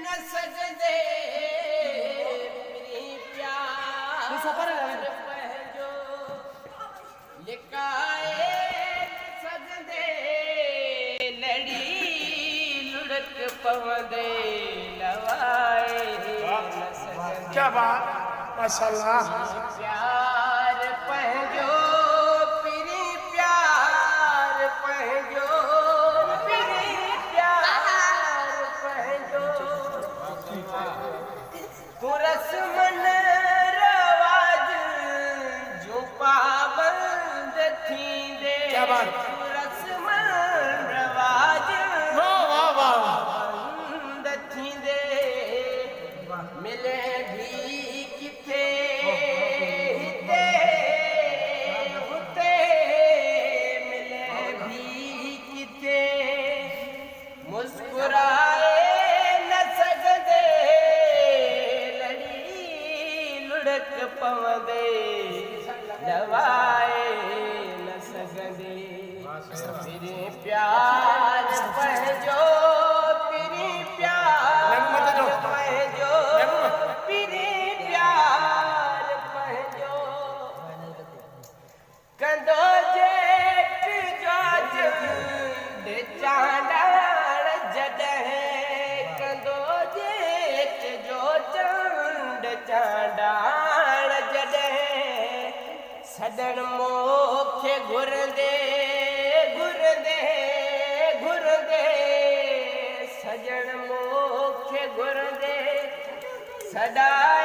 न सजदे मेरी प्यार पंहिंजो लिकाए न सजदे लड़ी लुढ़क पवंदे लवाए न सजदे। क्या बात, माशाल्लाह। प्यार पंहिंजो पिरी प्यार पंहिंजो पिरी प्यार पंहिंजो तूं रस्मन रवाज जो पाबंद थींदे। क्या बात। तूं रस्मन रवाज वाह वाह वाह। पाबंद थींदे मिले भी किथे हिते हुते मिले भी किथे मुस्कुराए न सघंदे लड़ी लुढ़क पवंदे दवाए न सघंदे। पिरी प्यार पंहिंजो पिरी प्यार पंहिंजो पिरी प्यार पंहिंजो कंदो जेठ जो चंड चांडाण जॾहिं कंदो जेठ जो चंड चांडाण जॾहिं सदन मोखे घुरंदे घुरंदे घुरंदे सजण मोखे घुरंदे सदाए